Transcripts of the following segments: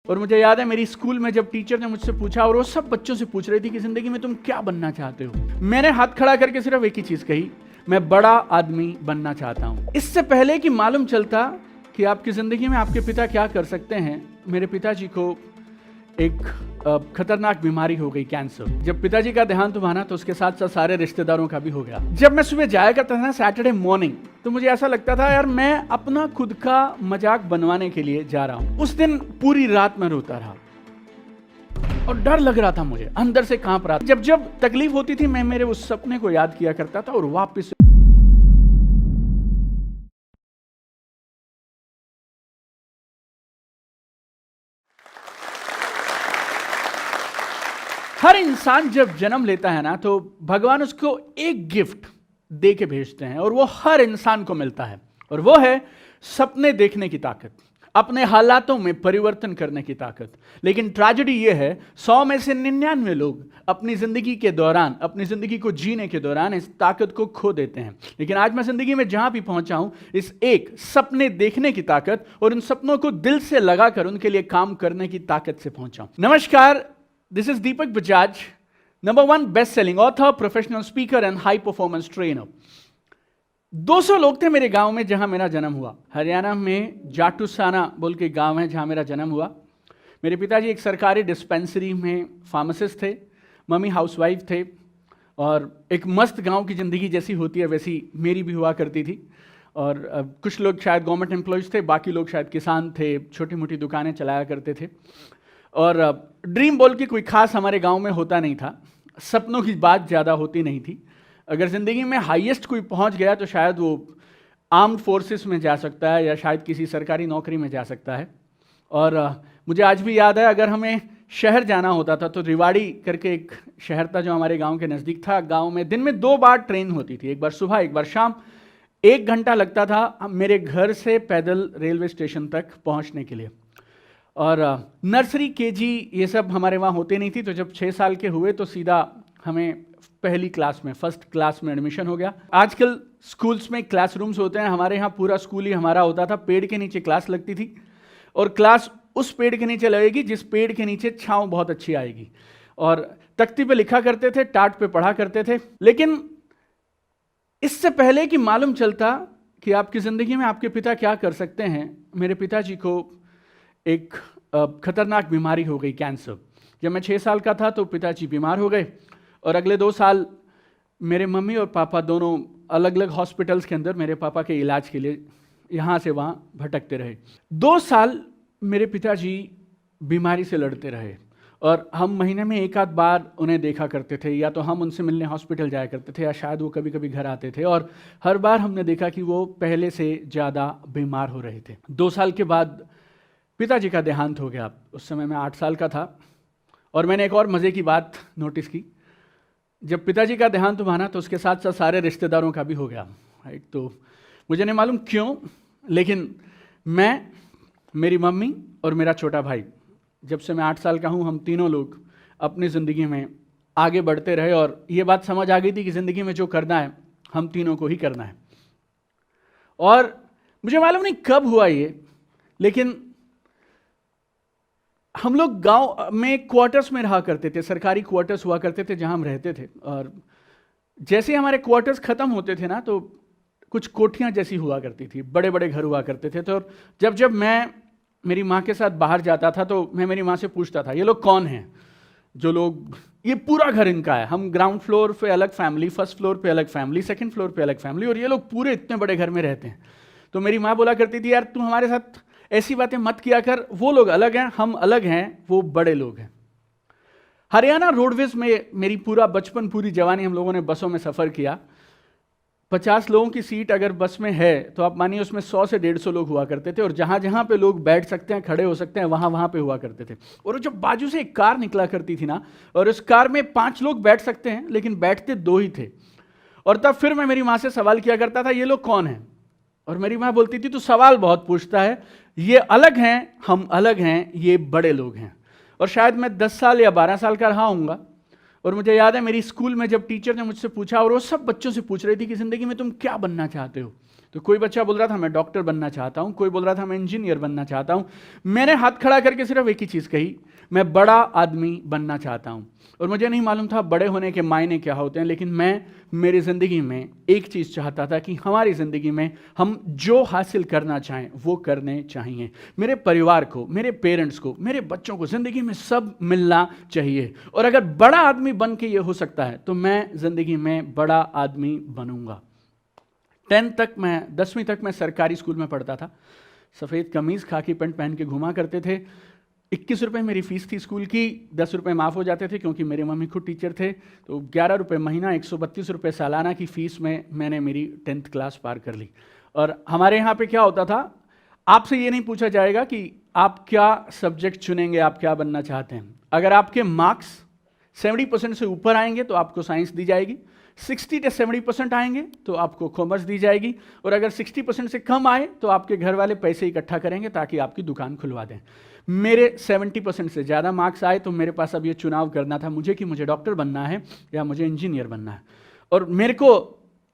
और मुझे याद है मेरी स्कूल में जब टीचर ने मुझसे पूछा, और वो सब बच्चों से पूछ रही थी कि जिंदगी में तुम क्या बनना चाहते हो, मैंने हाथ खड़ा करके सिर्फ एक ही चीज कही, मैं बड़ा आदमी बनना चाहता हूं। इससे पहले कि मालूम चलता कि आपकी जिंदगी में आपके पिता क्या कर सकते हैं, मेरे पिताजी को एक खतरनाक बीमारी हो गई, कैंसर। जब पिताजी का देहांत हुआ ना, तो उसके साथ साथ सारे रिश्तेदारों का भी हो गया। जब मैं सुबह जाया करता था ना सैटरडे मॉर्निंग, तो मुझे ऐसा लगता था यार मैं अपना खुद का मजाक बनवाने के लिए जा रहा हूं। उस दिन पूरी रात मैं रोता रहा और डर लग रहा था, मुझे अंदर से कांप रहा था। जब जब तकलीफ होती थी, मैं मेरे उस सपने को याद किया करता था और वापस हर इंसान जब जन्म लेता है ना, तो भगवान उसको एक गिफ्ट दे के भेजते हैं और वो हर इंसान को मिलता है, और वो है सपने देखने की ताकत, अपने हालातों में परिवर्तन करने की ताकत। लेकिन ट्रेजेडी ये है, 100 में से 99 लोग अपनी जिंदगी के दौरान, अपनी जिंदगी को जीने के दौरान इस ताकत को खो देते हैं। लेकिन आज मैं जिंदगी में जहां भी पहुंचा हूं, इस एक सपने देखने की ताकत और उन सपनों को दिल से लगाकर उनके लिए काम करने की ताकत से पहुंचा हूं। नमस्कार, this is Deepak Bajaj, number 1 best selling author, professional speaker and high performance trainer. 200 लोग थे मेरे गांव में जहां मेरा जन्म हुआ। हरियाणा में जाटूसाना बोल के गांव है जहां मेरा जन्म हुआ। मेरे पिताजी एक सरकारी डिस्पेंसरी में फार्मासिस्ट थे, मम्मी हाउसवाइफ थे, और एक मस्त गांव की ज़िंदगी जैसी होती है वैसी मेरी भी हुआ करती थी। और कुछ लोग शायद गवर्नमेंट एम्प्लॉयज़ थे, बाकी लोग शायद किसान थे, छोटी मोटी दुकानें चलाया करते थे। और ड्रीम बोल के कोई खास हमारे गांव में होता नहीं था, सपनों की बात ज़्यादा होती नहीं थी। अगर ज़िंदगी में हाईएस्ट कोई पहुंच गया तो शायद वो आर्म्ड फोर्सेस में जा सकता है या शायद किसी सरकारी नौकरी में जा सकता है। और मुझे आज भी याद है, अगर हमें शहर जाना होता था तो रिवाड़ी करके एक शहर था जो हमारे गांव के नज़दीक था। गांव में दिन में 2 बार ट्रेन होती थी, एक बार सुबह एक बार शाम। 1 घंटा लगता था मेरे घर से पैदल रेलवे स्टेशन तक पहुँचने के लिए। और नर्सरी केजी ये सब हमारे वहाँ होते नहीं थी, तो जब 6 साल के हुए तो सीधा हमें पहली क्लास में, फर्स्ट क्लास में एडमिशन हो गया। आजकल स्कूल्स में क्लासरूम्स होते हैं, हमारे यहाँ पूरा स्कूल ही हमारा होता था। पेड़ के नीचे क्लास लगती थी और क्लास उस पेड़ के नीचे लगेगी जिस पेड़ के नीचे छांव बहुत अच्छी आएगी। और तख्ती पे लिखा करते थे, टाट पे पढ़ा करते थे। लेकिन इससे पहले कि मालूम चलता कि आपकी ज़िंदगी में आपके पिता क्या कर सकते हैं, मेरे पिताजी को एक खतरनाक बीमारी हो गई, कैंसर। जब मैं 6 साल का था तो पिताजी बीमार हो गए और अगले 2 साल मेरे मम्मी और पापा दोनों अलग अलग हॉस्पिटल्स के अंदर मेरे पापा के इलाज के लिए यहाँ से वहाँ भटकते रहे। 2 साल मेरे पिताजी बीमारी से लड़ते रहे और हम महीने में 1 आध बार उन्हें देखा करते थे, या तो हम उनसे मिलने हॉस्पिटल जाया करते थे या शायद वो कभी कभी घर आते थे। और हर बार हमने देखा कि वो पहले से ज़्यादा बीमार हो रहे थे। 2 साल के बाद पिताजी का देहांत हो गया। उस समय मैं 8 साल का था। और मैंने एक और मज़े की बात नोटिस की, जब पिताजी का देहांत हुआ ना, तो उसके साथ साथ सारे रिश्तेदारों का भी हो गया, राइट। तो मुझे नहीं मालूम क्यों, लेकिन मैं, मेरी मम्मी और मेरा छोटा भाई, जब से मैं 8 साल का हूँ, हम तीनों लोग अपनी ज़िंदगी में आगे बढ़ते रहे। और ये बात समझ आ गई थी कि ज़िंदगी में जो करना है हम तीनों को ही करना है। और मुझे मालूम नहीं कब हुआ ये, लेकिन हम लोग गांव में क्वार्टर्स में रहा करते थे, सरकारी क्वार्टर्स हुआ करते थे जहां हम रहते थे। और जैसे हमारे क्वार्टर्स खत्म होते थे ना, तो कुछ कोठियां जैसी हुआ करती थी, बड़े बड़े घर हुआ करते थे। तो जब मैं मेरी माँ के साथ बाहर जाता था तो मैं मेरी माँ से पूछता था, ये लोग कौन हैं जो लोग, ये पूरा घर इनका है, हम ग्राउंड फ्लोर पे अलग फैमिली, फर्स्ट फ्लोर पे अलग फैमिली, सेकंड फ्लोर पे अलग फैमिली, और ये लोग पूरे इतने बड़े घर में रहते हैं। तो मेरी माँ बोला करती थी, यार तू हमारे साथ ऐसी बातें मत किया कर, वो लोग अलग हैं, हम अलग हैं, वो बड़े लोग हैं। हरियाणा रोडवेज में मेरी पूरा बचपन, पूरी जवानी हम लोगों ने बसों में सफ़र किया। 50 लोगों की सीट अगर बस में है तो आप मानिए उसमें 100 से 150 लोग हुआ करते थे, और जहाँ जहाँ पे लोग बैठ सकते हैं, खड़े हो सकते हैं, वहाँ वहाँ पे हुआ करते थे। और जब बाजू से एक कार निकला करती थी ना, और उस कार में 5 लोग बैठ सकते हैं लेकिन बैठते 2 ही थे। और तब फिर मैं मेरी माँ से सवाल किया करता था, ये लोग कौन हैं? और मेरी माँ बोलती थी, तू सवाल बहुत पूछता है, ये अलग हैं, हम अलग हैं, ये बड़े लोग हैं। और शायद मैं 10 साल या 12 साल का रहा हूँगा। और मुझे याद है मेरी स्कूल में जब टीचर ने मुझसे पूछा, और वो सब बच्चों से पूछ रही थी कि ज़िंदगी में तुम क्या बनना चाहते हो, तो कोई बच्चा बोल रहा था मैं डॉक्टर बनना चाहता हूँ, कोई बोल रहा था मैं इंजीनियर बनना चाहता हूँ। मैंने हाथ खड़ा करके सिर्फ एक ही चीज़ कही, मैं बड़ा आदमी बनना चाहता हूँ। और मुझे नहीं मालूम था बड़े होने के मायने क्या होते हैं, लेकिन मैं मेरी ज़िंदगी में एक चीज़ चाहता था कि हमारी ज़िंदगी में हम जो हासिल करना चाहें वो करने चाहिए। मेरे परिवार को, मेरे पेरेंट्स को, मेरे बच्चों को ज़िंदगी में सब मिलना चाहिए। और अगर बड़ा आदमी बन के ये हो सकता है तो मैं ज़िंदगी में बड़ा आदमी बनूंगा। 10वीं तक मैं सरकारी स्कूल में पढ़ता था। सफ़ेद कमीज़ खाकी पैंट पहन के घुमा करते थे। 21 रुपये मेरी फ़ीस थी स्कूल की, 10 रुपये माफ़ हो जाते थे क्योंकि मेरे मम्मी खुद टीचर थे। तो 11 रुपये महीना, 132 रुपये सालाना की फ़ीस में मैंने मेरी 10th क्लास पार कर ली। और हमारे यहाँ पे क्या होता था, आपसे ये नहीं पूछा जाएगा कि आप क्या सब्जेक्ट चुनेंगे, आप क्या बनना चाहते हैं। अगर आपके मार्क्स 70% से ऊपर आएंगे तो आपको साइंस दी जाएगी, 60 से 70% आएंगे तो आपको कॉमर्स दी जाएगी, और अगर 60% से कम आए तो आपके घर वाले पैसे इकट्ठा करेंगे ताकि आपकी दुकान खुलवा दें। मेरे 70% से ज़्यादा मार्क्स आए तो मेरे पास अब ये चुनाव करना था मुझे कि मुझे डॉक्टर बनना है या मुझे इंजीनियर बनना है। और मेरे को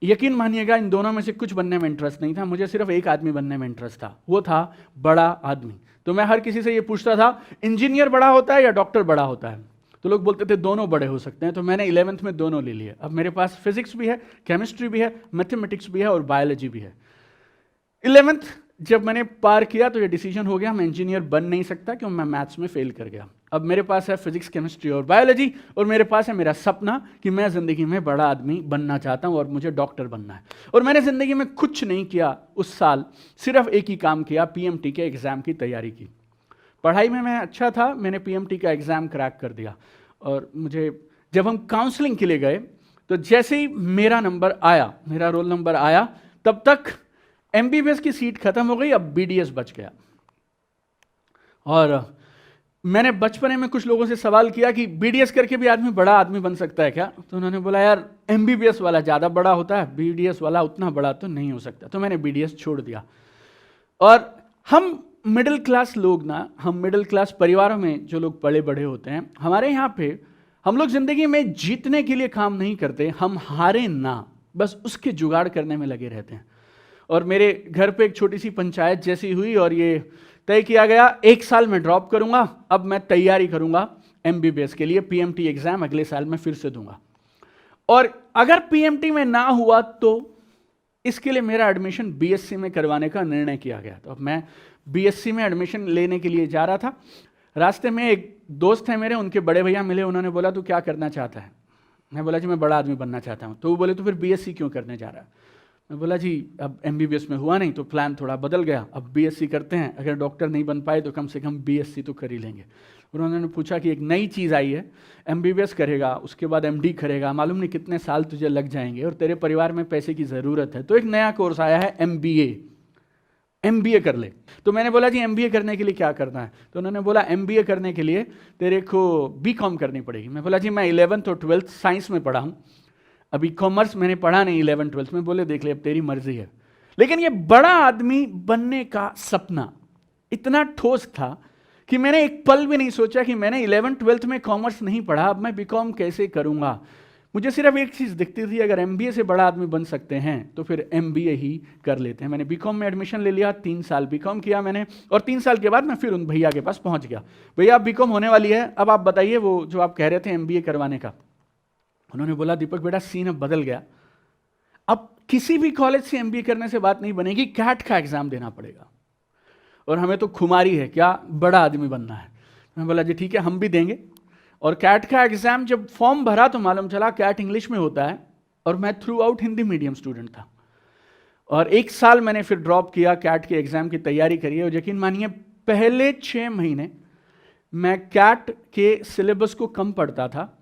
यकीन मानिएगा इन दोनों में से कुछ बनने में इंटरेस्ट नहीं था, मुझे सिर्फ एक आदमी बनने में इंटरेस्ट था, वो था बड़ा आदमी। तो मैं हर किसी से ये पूछता था इंजीनियर बड़ा होता है या डॉक्टर बड़ा होता है, तो लोग बोलते थे दोनों बड़े हो सकते हैं। तो मैंने 11th में दोनों ले लिए। अब मेरे पास फिजिक्स भी है, केमिस्ट्री भी है, मैथमेटिक्स भी है और बायोलॉजी भी है। 11th जब मैंने पार किया तो ये डिसीजन हो गया मैं इंजीनियर बन नहीं सकता क्योंकि मैं मैथ्स में फेल कर गया। अब मेरे पास है फिजिक्स, केमिस्ट्री और बायोलॉजी, और मेरे पास है मेरा सपना कि मैं ज़िंदगी में बड़ा आदमी बनना चाहता हूँ और मुझे डॉक्टर बनना है। और मैंने ज़िंदगी में कुछ नहीं किया उस साल, सिर्फ एक ही काम किया, PMT के एग्ज़ाम की तैयारी की। पढ़ाई में मैं अच्छा था, मैंने PMT का एग्ज़ाम क्रैक कर दिया। और मुझे जब हम काउंसलिंग के लिए गए तो जैसे ही मेरा नंबर आया, मेरा रोल नंबर आया, तब तक MBBS की सीट खत्म हो गई, अब BDS बच गया। और मैंने बचपने में कुछ लोगों से सवाल किया कि BDS करके भी आदमी बड़ा आदमी बन सकता है क्या? तो उन्होंने बोला यार MBBS वाला ज़्यादा बड़ा होता है, BDS वाला उतना बड़ा तो नहीं हो सकता। तो मैंने BDS छोड़ दिया। और हम मिडिल क्लास लोग ना, हम मिडिल क्लास परिवारों में जो लोग बड़े बड़े होते हैं, हमारे यहाँ पे हम लोग ज़िंदगी में जीतने के लिए काम नहीं करते, हम हारे ना, बस उसके जुगाड़ करने में लगे रहते हैं। और मेरे घर पे एक छोटी सी पंचायत जैसी हुई और ये तय किया गया 1 साल में ड्रॉप करूंगा, अब मैं तैयारी करूंगा MBBS के लिए, PMT एग्जाम अगले साल में फिर से दूंगा। और अगर PMT में ना हुआ तो इसके लिए मेरा एडमिशन BSc में करवाने का निर्णय किया गया। तो अब मैं BSc में एडमिशन लेने के लिए जा रहा था। रास्ते में एक दोस्त है मेरे, उनके बड़े भैया मिले, उन्होंने बोला तू क्या करना चाहता है? मैं बोला जी मैं बड़ा आदमी बनना चाहता हूँ। तो वो बोले तो फिर BSc क्यों करने जा रहा है? मैं बोला जी अब MBBS में हुआ नहीं तो प्लान थोड़ा बदल गया, अब BSc करते हैं, अगर डॉक्टर नहीं बन पाए तो कम से कम BSc तो कर ही लेंगे। उन्होंने पूछा कि एक नई चीज़ आई है, MBBS करेगा, उसके बाद MD करेगा, मालूम नहीं कितने साल तुझे लग जाएंगे और तेरे परिवार में पैसे की ज़रूरत है, तो एक नया कोर्स आया है MBA कर ले। तो मैंने बोला जी MBA करने के लिए क्या करना है? तो उन्होंने बोला MBA करने के लिए तेरे को BCom करनी पड़ेगी। मैं बोला जी मैं 11th और 12th साइंस में पढ़ा हूँ, अभी कॉमर्स मैंने पढ़ा नहीं 11th 12th में। बोले देख ले अब तेरी मर्जी है। लेकिन ये बड़ा आदमी बनने का सपना इतना ठोस था कि मैंने एक पल भी नहीं सोचा कि मैंने 11th 12th में कॉमर्स नहीं पढ़ा, अब मैं BCom कैसे करूंगा। मुझे सिर्फ एक चीज़ दिखती थी, अगर MBA से बड़ा आदमी बन सकते हैं तो फिर MBA ही कर लेते हैं। मैंने BCom में एडमिशन ले लिया, 3 साल BCom किया मैंने, और 3 साल के बाद मैं फिर उन भैया के पास पहुंच गया। भैया अब BCom होने वाली है, अब आप बताइए वो जो आप कह रहे थे MBA करवाने का। उन्होंने बोला दीपक बेटा सीन अब बदल गया, अब किसी भी कॉलेज से MBA करने से बात नहीं बनेगी, कैट का एग्जाम देना पड़ेगा और हमें तो खुमारी है क्या बड़ा आदमी बनना है। मैं बोला जी ठीक है हम भी देंगे। और कैट का एग्जाम जब फॉर्म भरा तो मालूम चला कैट इंग्लिश में होता है और मैं through out Hindi medium student था। और 1 साल मैंने फिर ड्रॉप किया, कैट के एग्जाम की तैयारी करी। और यकीन मानिए पहले 6 महीने मैं कैट के सिलेबस को कम पढ़ता था,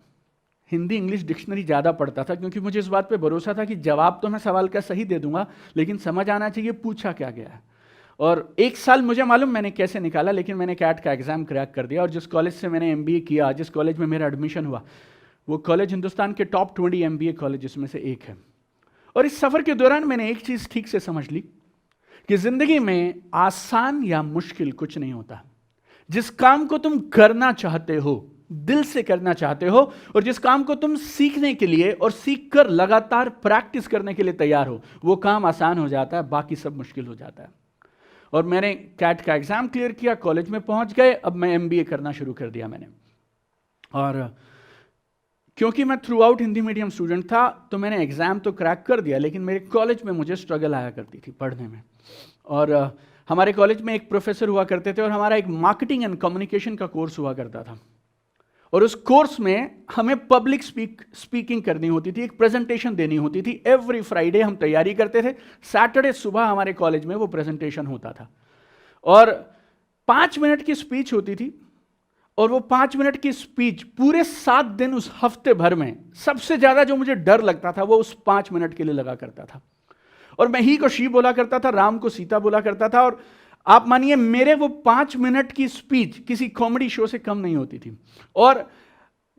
हिंदी इंग्लिश डिक्शनरी ज़्यादा पढ़ता था, क्योंकि मुझे इस बात पे भरोसा था कि जवाब तो मैं सवाल का सही दे दूंगा लेकिन समझ आना चाहिए पूछा क्या गया है। और 1 साल मुझे मालूम मैंने कैसे निकाला, लेकिन मैंने कैट का एग्ज़ाम क्रैक कर दिया। और जिस कॉलेज से मैंने MBA किया, जिस कॉलेज में मेरा एडमिशन हुआ, वो कॉलेज हिंदुस्तान के टॉप 20 MBA कॉलेज में से एक है। और इस सफ़र के दौरान मैंने एक चीज़ ठीक से समझ ली कि ज़िंदगी में आसान या मुश्किल कुछ नहीं होता। जिस काम को तुम करना चाहते हो दिल से करना चाहते हो और जिस काम को तुम सीखने के लिए और सीखकर लगातार प्रैक्टिस करने के लिए तैयार हो, वो काम आसान हो जाता है, बाकी सब मुश्किल हो जाता है। और मैंने कैट का एग्जाम क्लियर किया, कॉलेज में पहुंच गए, अब मैं एमबीए करना शुरू कर दिया मैंने। और क्योंकि मैं through out Hindi medium student था तो मैंने एग्जाम तो क्रैक कर दिया, लेकिन मेरे कॉलेज में मुझे स्ट्रगल आया करती थी पढ़ने में। और हमारे कॉलेज में एक प्रोफेसर हुआ करते थे और हमारा एक मार्केटिंग एंड कम्युनिकेशन का कोर्स हुआ करता था। और उस कोर्स में हमें पब्लिक स्पीकिंग करनी होती थी, एक प्रेजेंटेशन देनी होती थी। एवरी फ्राइडे हम तैयारी करते थे, सैटरडे सुबह हमारे कॉलेज में वो प्रेजेंटेशन होता था और 5 मिनट की स्पीच होती थी। और वो 5 मिनट की स्पीच पूरे 7 दिन उस हफ्ते भर में सबसे ज्यादा जो मुझे डर लगता था वो उस 5 मिनट के लिए लगा करता था। और मैं ही को शी बोला करता था, राम को सीता बोला करता था। और आप मानिए मेरे वो 5 मिनट की स्पीच किसी कॉमेडी शो से कम नहीं होती थी। और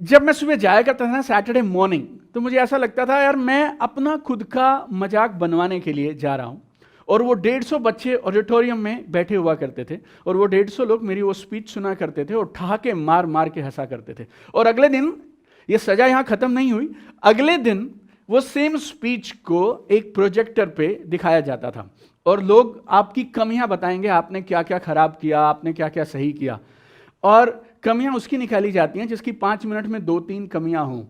जब मैं सुबह जाया करता था ना सैटरडे मॉर्निंग, तो मुझे ऐसा लगता था यार मैं अपना खुद का मजाक बनवाने के लिए जा रहा हूं। और वो 150 बच्चे ऑडिटोरियम में बैठे हुआ करते थे और वो 150 लोग मेरी वो स्पीच सुना करते थे और ठहाके मार मार के हंसा करते थे। और अगले दिन ये सजा यहाँ खत्म नहीं हुई, अगले दिन वो सेम स्पीच को एक प्रोजेक्टर पे दिखाया जाता था और लोग आपकी कमियां बताएंगे, आपने क्या क्या खराब किया, आपने क्या क्या सही किया। और कमियां उसकी निकाली जाती हैं जिसकी 5 मिनट में 2-3 कमियां हों।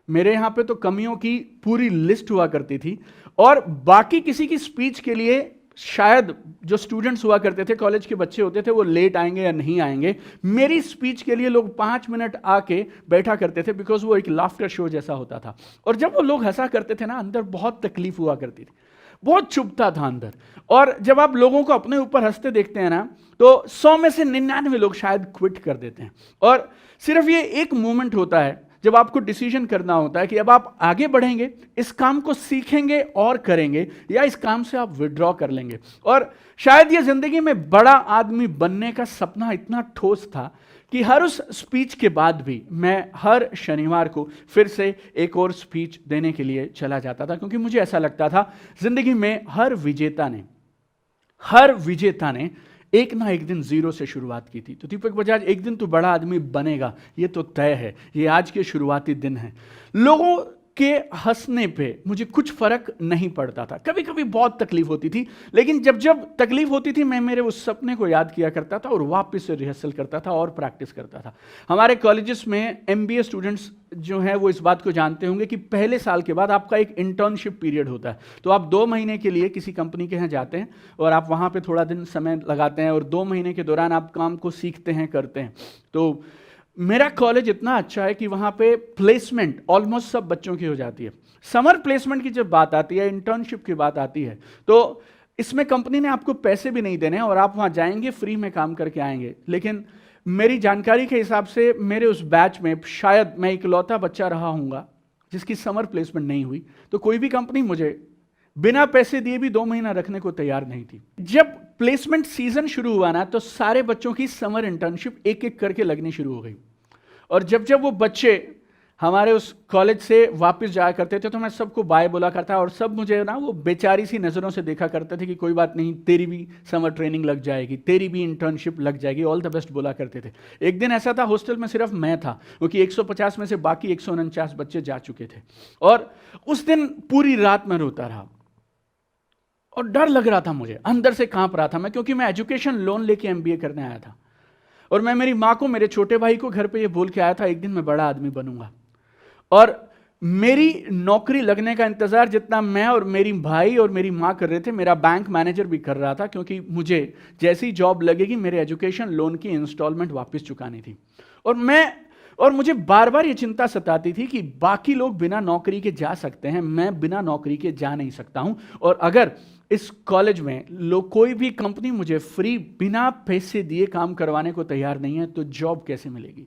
मेरे यहाँ पे तो कमियों की पूरी लिस्ट हुआ करती थी। और बाकी किसी की स्पीच के लिए शायद जो स्टूडेंट्स हुआ करते थे, कॉलेज के बच्चे होते थे, वो लेट आएंगे या नहीं आएंगे। मेरी स्पीच के लिए लोग 5 मिनट आके बैठा करते थे, बिकॉज वो एक लाफ्टर शो जैसा होता था। और जब वो लोग हंसा करते थे ना, अंदर बहुत तकलीफ हुआ करती थी, बहुत चुभता था अंदर। और जब आप लोगों को अपने ऊपर हंसते देखते हैं ना, तो 100 में से 99 लोग शायद क्विट कर देते हैं। और सिर्फ ये एक मोमेंट होता है जब आपको डिसीजन करना होता है कि अब आप आगे बढ़ेंगे, इस काम को सीखेंगे और करेंगे, या इस काम से आप विड्रॉ कर लेंगे। और शायद ये जिंदगी में बड़ा आदमी बनने का सपना इतना ठोस था कि हर उस स्पीच के बाद भी मैं हर शनिवार को फिर से एक और स्पीच देने के लिए चला जाता था, क्योंकि मुझे ऐसा लगता था जिंदगी में हर विजेता ने एक ना एक दिन जीरो से शुरुआत की थी। तो दीपक बजाज एक दिन तो बड़ा आदमी बनेगा, ये तो तय है, ये आज के शुरुआती दिन है। लोगों के हंसने पे मुझे कुछ फर्क नहीं पड़ता था, कभी कभी बहुत तकलीफ होती थी, लेकिन जब जब तकलीफ होती थी मैं मेरे उस सपने को याद किया करता था और वापस से रिहर्सल करता था और प्रैक्टिस करता था। हमारे कॉलेजेस में एमबीए स्टूडेंट्स जो हैं वो इस बात को जानते होंगे कि पहले साल के बाद आपका एक इंटर्नशिप पीरियड होता है। तो आप 2 महीने के लिए किसी कंपनी के यहाँ जाते हैं और आप वहाँ पे थोड़ा दिन समय लगाते हैं और 2 महीने के दौरान आप काम को सीखते हैं, करते हैं। तो मेरा कॉलेज इतना अच्छा है कि वहाँ पे प्लेसमेंट ऑलमोस्ट सब बच्चों की हो जाती है। समर प्लेसमेंट की जब बात आती है, इंटर्नशिप की बात आती है, तो इसमें कंपनी ने आपको पैसे भी नहीं देने और आप वहाँ जाएंगे, फ्री में काम करके आएंगे। लेकिन मेरी जानकारी के हिसाब से मेरे उस बैच में शायद मैं इकलौता बच्चा रहा हूँगा जिसकी समर प्लेसमेंट नहीं हुई। तो कोई भी कंपनी मुझे बिना पैसे दिए भी 2 महीना रखने को तैयार नहीं थी। जब प्लेसमेंट सीजन शुरू हुआ ना, तो सारे बच्चों की समर इंटर्नशिप एक एक करके लगनी शुरू हो गई। और जब जब वो बच्चे हमारे उस कॉलेज से वापस जाया करते थे तो मैं सबको बाय बोला करता और सब मुझे ना वो बेचारी सी नज़रों से देखा करते थे कि कोई बात नहीं, तेरी भी समर ट्रेनिंग लग जाएगी, तेरी भी इंटर्नशिप लग जाएगी, ऑल द बेस्ट बोला करते थे। एक दिन ऐसा था, हॉस्टल में सिर्फ मैं था, क्योंकि 150 में से बाकी 149 बच्चे जा चुके थे। और उस दिन पूरी रात मैं रोता रहा और डर लग रहा था, मुझे अंदर से कांप रहा था मैं, क्योंकि मैं एजुकेशन लोन लेके एमबीए करने आया था। और मैं मेरी माँ को, मेरे छोटे भाई को घर पे ये बोल के आया था एक दिन मैं बड़ा आदमी बनूंगा। और मेरी नौकरी लगने का इंतजार जितना मैं और मेरी भाई और मेरी माँ कर रहे थे, मेरा बैंक मैनेजर भी कर रहा था, क्योंकि मुझे जैसी जॉब लगेगी मेरे एजुकेशन लोन की इंस्टॉलमेंट वापस चुकानी थी। और मुझे बार बार ये चिंता सताती थी कि बाकी लोग बिना नौकरी के जा सकते हैं, मैं बिना नौकरी के जा नहीं सकता हूं। और अगर इस कॉलेज में लोग, कोई भी कंपनी मुझे फ्री बिना पैसे दिए काम करवाने को तैयार नहीं है, तो जॉब कैसे मिलेगी।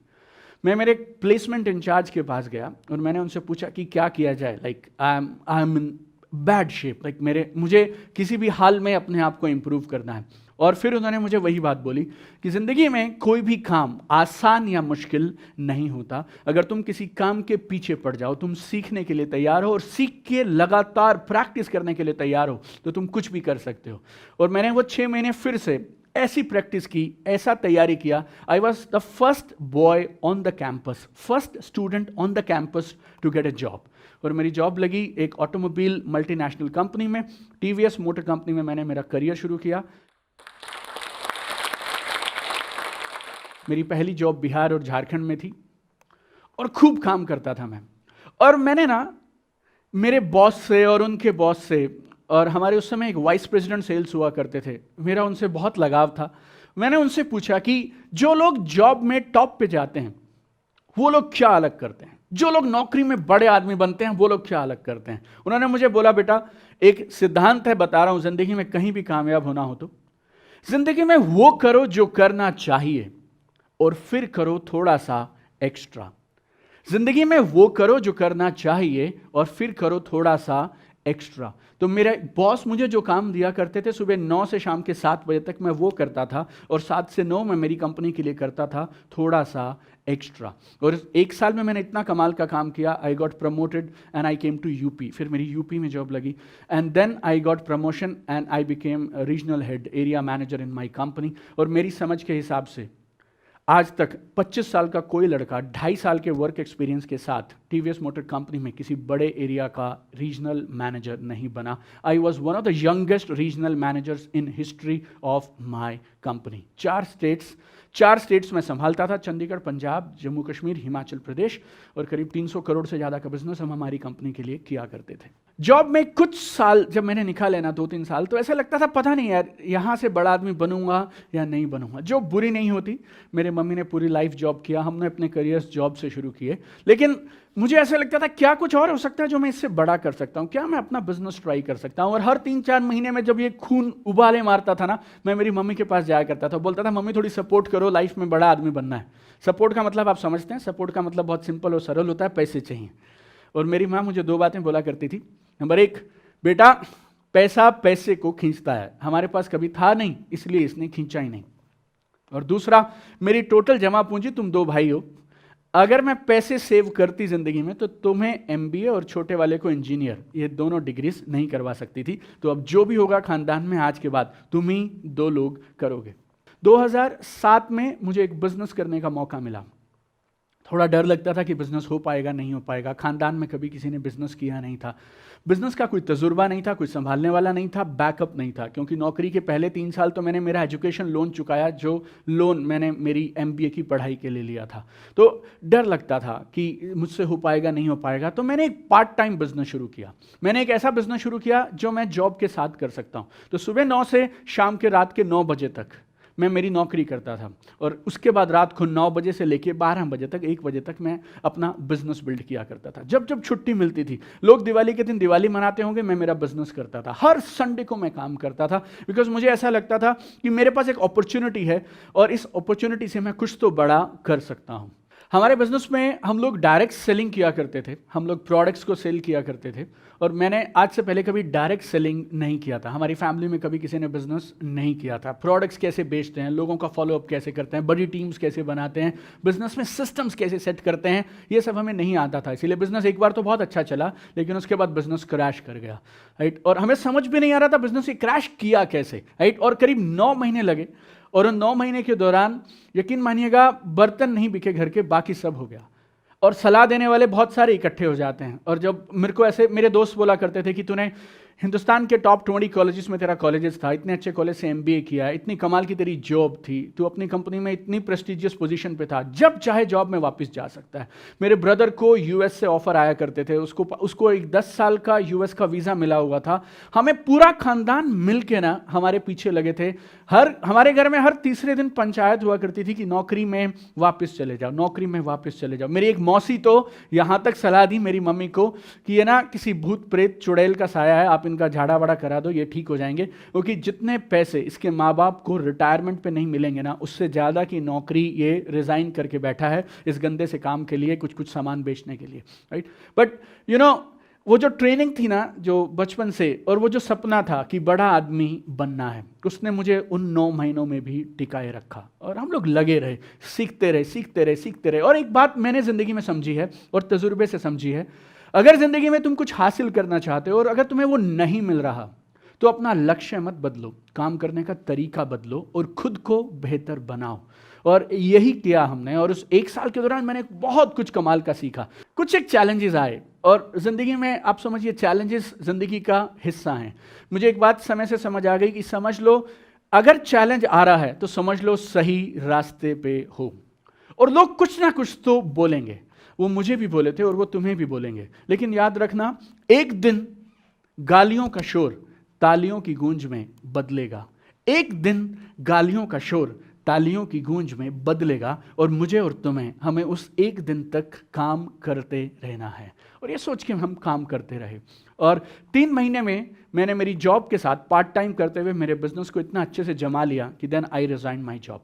मैं मेरे प्लेसमेंट इंचार्ज के पास गया और मैंने उनसे पूछा कि क्या किया जाए, like I am in bad shape, like मुझे किसी भी हाल में अपने आप को इम्प्रूव करना है। और फिर उन्होंने मुझे वही बात बोली कि ज़िंदगी में कोई भी काम आसान या मुश्किल नहीं होता। अगर तुम किसी काम के पीछे पड़ जाओ, तुम सीखने के लिए तैयार हो और सीख के लगातार प्रैक्टिस करने के लिए तैयार हो, तो तुम कुछ भी कर सकते हो। और मैंने वो 6 महीने फिर से ऐसी प्रैक्टिस की, ऐसा तैयारी किया। I was the first boy on the campus, first student on the campus to get a job. और मेरी जॉब लगी एक ऑटोमोबाइल मल्टीनेशनल कंपनी में, टीवीएस मोटर कंपनी में मैंने मेरा करियर शुरू किया। मेरी पहली जॉब बिहार और झारखंड में थी और खूब काम करता था मैं। और मैंने ना मेरे बॉस से और उनके बॉस से, और हमारे उस समय एक वाइस प्रेसिडेंट सेल्स हुआ करते थे, मेरा उनसे बहुत लगाव था। मैंने उनसे पूछा कि जो लोग जॉब में टॉप पे जाते हैं वो लोग क्या अलग करते हैं, जो लोग नौकरी में बड़े आदमी बनते हैं वो लोग क्या अलग करते हैं। उन्होंने मुझे बोला, बेटा एक सिद्धांत है, बता रहा हूं, जिंदगी में कहीं भी कामयाब होना हो तो जिंदगी में वो करो जो करना चाहिए और फिर करो थोड़ा सा एक्स्ट्रा। जिंदगी में वो करो जो करना चाहिए और फिर करो थोड़ा सा एक्स्ट्रा। तो मेरे बॉस मुझे जो काम दिया करते थे, सुबह 9 से शाम के 7 बजे तक मैं वो करता था, और 7 से 9 मैं मेरी कंपनी के लिए करता था थोड़ा सा एक्स्ट्रा। और एक साल में मैंने इतना कमाल का काम किया, I got promoted and I came to UP. फिर मेरी यूपी में जॉब लगी and then I got promotion and I became regional head, area manager in my company. और मेरी समझ के हिसाब से आज तक 25 साल का कोई लड़का 2.5 साल के वर्क एक्सपीरियंस के साथ टीवीएस मोटर कंपनी में किसी बड़े एरिया का रीजनल मैनेजर नहीं बना। I was one of the youngest regional managers in history of my company. 4 states में संभालता था, चंडीगढ़, पंजाब, जम्मू कश्मीर, हिमाचल प्रदेश, और करीब 300 करोड़ से ज़्यादा का बिजनेस हम हमारी कंपनी के लिए किया करते थे। जॉब में कुछ साल जब मैंने निकाले ना, 2-3 साल, तो ऐसा लगता था पता नहीं यार यहाँ से बड़ा आदमी बनूंगा या नहीं बनूंगा। जॉब बुरी नहीं होती, मेरे मम्मी ने पूरी लाइफ जॉब किया, हमने अपने करियर्स जॉब से शुरू किए, लेकिन मुझे ऐसा लगता था क्या कुछ और हो सकता है जो मैं इससे बड़ा कर सकता हूँ, क्या मैं अपना बिजनेस ट्राई कर सकता हूँ। और हर 3-4 महीने में जब ये खून उबाले मारता था ना, मैं मेरी मम्मी के पास जाया करता था, बोलता था मम्मी थोड़ी सपोर्ट करो, लाइफ में बड़ा आदमी बनना है। सपोर्ट का मतलब आप समझते हैं, सपोर्ट का मतलब बहुत सिंपल और सरल होता है, पैसे चाहिए। और मेरी माँ मुझे 2 बातें बोला करती थी। नंबर 1, बेटा पैसा पैसे को खींचता है, हमारे पास कभी था नहीं इसलिए इसने खींचा ही नहीं। और दूसरा, मेरी टोटल जमा पूंजी, तुम 2 भाई हो, अगर मैं पैसे सेव करती जिंदगी में तो तुम्हें एमबीए और छोटे वाले को इंजीनियर, ये दोनों डिग्रीज नहीं करवा सकती थी। तो अब जो भी होगा खानदान में आज के बाद तुम ही 2 लोग करोगे। 2007 में मुझे एक बिजनेस करने का मौका मिला। थोड़ा डर लगता था कि बिजनेस हो पाएगा नहीं हो पाएगा, खानदान में कभी किसी ने बिजनेस किया नहीं था, बिजनेस का कोई तजुर्बा नहीं था, कोई संभालने वाला नहीं था, बैकअप नहीं था, क्योंकि नौकरी के पहले 3 साल तो मैंने मेरा एजुकेशन लोन चुकाया, जो लोन मैंने मेरी एमबीए की पढ़ाई के लिए लिया था। तो डर लगता था कि मुझसे हो पाएगा नहीं हो पाएगा। तो मैंने एक पार्ट टाइम बिजनेस शुरू किया। मैंने एक ऐसा बिजनेस शुरू किया जो मैं जॉब के साथ कर सकता हूँ। तो सुबह 9 से शाम के रात के 9 बजे तक मैं मेरी नौकरी करता था, और उसके बाद रात को 9 बजे से लेके 12 बजे तक, 1 बजे तक मैं अपना बिजनेस बिल्ड किया करता था। जब जब छुट्टी मिलती थी, लोग दिवाली के दिन दिवाली मनाते होंगे, मैं मेरा बिजनेस करता था। हर संडे को मैं काम करता था, बिकॉज मुझे ऐसा लगता था कि मेरे पास एक अपॉर्चुनिटी है और इस अपॉर्चुनिटी से मैं कुछ तो बड़ा कर सकता हूँ। हमारे बिजनेस में हम लोग डायरेक्ट सेलिंग किया करते थे, हम लोग प्रोडक्ट्स को सेल किया करते थे, और मैंने आज से पहले कभी डायरेक्ट सेलिंग नहीं किया था। हमारी फैमिली में कभी किसी ने बिजनेस नहीं किया था। प्रोडक्ट्स कैसे बेचते हैं, लोगों का फॉलोअप कैसे करते हैं, बड़ी टीम्स कैसे बनाते हैं, बिजनेस में सिस्टम्स कैसे सेट करते हैं, ये सब हमें नहीं आता था। इसीलिए बिजनेस एक बार तो बहुत अच्छा चला, लेकिन उसके बाद बिजनेस क्रैश कर गया, राइट। और हमें समझ भी नहीं आ रहा था बिजनेस ये क्रैश किया कैसे, राइट। और करीब 9 महीने लगे, और उन 9 महीने के दौरान यकीन मानिएगा बर्तन नहीं बिके घर के, बाकी सब हो गया। और सलाह देने वाले बहुत सारे इकट्ठे हो जाते हैं। और जब मेरे को ऐसे मेरे दोस्त बोला करते थे कि तूने हिंदुस्तान के टॉप 20 कॉलेजेस में तेरा कॉलेजेस था, इतने अच्छे कॉलेज से एमबीए किया, इतनी कमाल की तेरी जॉब थी, तू अपनी कंपनी में इतनी प्रेस्टिजियस पोजीशन पे था, जब चाहे जॉब में वापस जा सकता है। मेरे ब्रदर को यूएस से ऑफर आया करते थे, उसको एक 10 साल का यूएस का वीज़ा मिला हुआ था। हमें पूरा खानदान मिल के ना हमारे पीछे लगे थे। हमारे घर में हर तीसरे दिन पंचायत हुआ करती थी कि नौकरी में वापस चले जाओ, नौकरी में वापस चले जाओ। मेरी एक मौसी तो यहाँ तक सलाह दी मेरी मम्मी को कि ये ना किसी भूत प्रेत चुड़ैल का साया है, आप इनका झाड़ा बड़ा करा दो, ये ठीक हो जाएंगे। क्योंकि जितने पैसे इसके माँ बाप को रिटायरमेंट पे नहीं मिलेंगे ना, उससे ज़्यादा की नौकरी ये रिजाइन करके बैठा है इस गंदे से काम के लिए, कुछ कुछ सामान बेचने के लिए, राइट। बट यू नो वो जो ट्रेनिंग थी ना, जो बचपन से, और वो जो सपना था कि बड़ा आदमी बनना है, उसने मुझे उन 9 महीनों में भी टिकाए रखा। और हम लोग लगे रहे, सीखते रहे, सीखते रहे, सीखते रहे। और एक बात मैंने ज़िंदगी में समझी है और तजुर्बे से समझी है, अगर ज़िंदगी में तुम कुछ हासिल करना चाहते हो और अगर तुम्हें वो नहीं मिल रहा, तो अपना लक्ष्य मत बदलो, काम करने का तरीका बदलो और खुद को बेहतर बनाओ। और यही किया हमने, और उस 1 साल के दौरान मैंने बहुत कुछ कमाल का सीखा। कुछ एक चैलेंजेस आए, और ज़िंदगी में आप समझिए चैलेंजेस ज़िंदगी का हिस्सा हैं। मुझे एक बात समय से समझ आ गई कि समझ लो अगर चैलेंज आ रहा है तो समझ लो सही रास्ते पे हो। और लोग कुछ ना कुछ तो बोलेंगे, वो मुझे भी बोले थे और वो तुम्हें भी बोलेंगे, लेकिन याद रखना एक दिन गालियों का शोर तालियों की गूंज में बदलेगा। एक दिन गालियों का शोर तालियों की गूंज में बदलेगा, और मुझे और तुम्हें हमें उस एक दिन तक काम करते रहना है। और ये सोच के हम काम करते रहे, और 3 महीने में मैंने मेरी जॉब के साथ पार्ट टाइम करते हुए मेरे बिजनेस को इतना अच्छे से जमा लिया कि then I resign my job.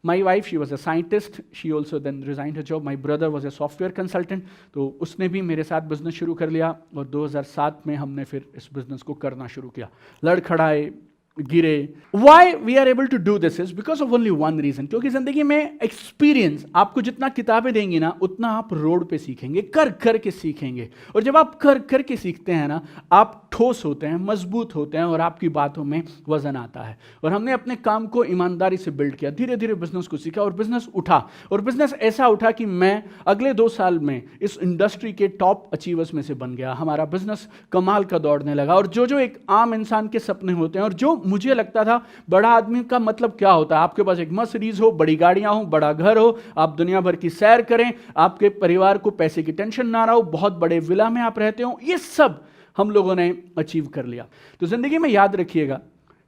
My wife, she was a scientist, she also then resign her job. My brother was a software consultant, तो उसने भी मेरे साथ बिजनेस शुरू कर लिया, और 2007 में हमने फिर इस बिजनेस को करना शुरू किया। लड़खड़ाए, गिरे। Why we are able to do this is because of only one reason, क्योंकि जिंदगी में एक्सपीरियंस, आपको जितना किताबें देंगी ना उतना आप रोड पे सीखेंगे, कर कर के सीखेंगे। और जब आप कर कर के सीखते हैं ना, आप ठोस होते हैं, मजबूत होते हैं, और आपकी बातों में वजन आता है। और हमने अपने काम को ईमानदारी से बिल्ड किया, धीरे धीरे बिजनेस को सीखा, और बिजनेस उठा। और बिजनेस ऐसा उठा कि मैं अगले 2 साल में इस इंडस्ट्री के टॉप अचीवर्स में से बन गया। हमारा बिजनेस कमाल का दौड़ने लगा। और जो एक आम इंसान के सपने होते हैं, और जो मुझे लगता था बड़ा आदमी का मतलब क्या होता है, आपके पास एक मर्सिडीज हो, बड़ी गाड़ियां हो, बड़ा घर हो, आप दुनिया भर की सैर करें, आपके परिवार को पैसे की टेंशन ना रहो, बहुत बड़े विला में आप रहते हो, ये सब हम लोगों ने अचीव कर लिया। तो जिंदगी में याद रखिएगा,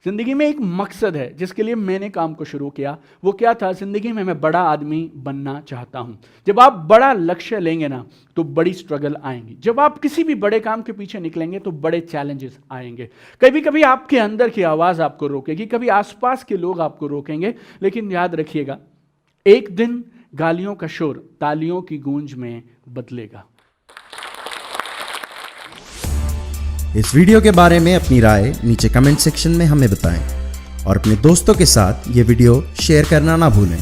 जिंदगी में एक मकसद है जिसके लिए मैंने काम को शुरू किया। वो क्या था? जिंदगी में मैं बड़ा आदमी बनना चाहता हूं। जब आप बड़ा लक्ष्य लेंगे ना तो बड़ी स्ट्रगल आएंगी। जब आप किसी भी बड़े काम के पीछे निकलेंगे तो बड़े चैलेंजेस आएंगे। कभी कभी आपके अंदर की आवाज आपको रोकेगी, कभी आसपास के लोग आपको रोकेंगे, लेकिन याद रखिएगा एक दिन गालियों का शोर तालियों की गूंज में बदलेगा। इस वीडियो के बारे में अपनी राय नीचे कमेंट सेक्शन में हमें बताएं और अपने दोस्तों के साथ ये वीडियो शेयर करना ना भूलें।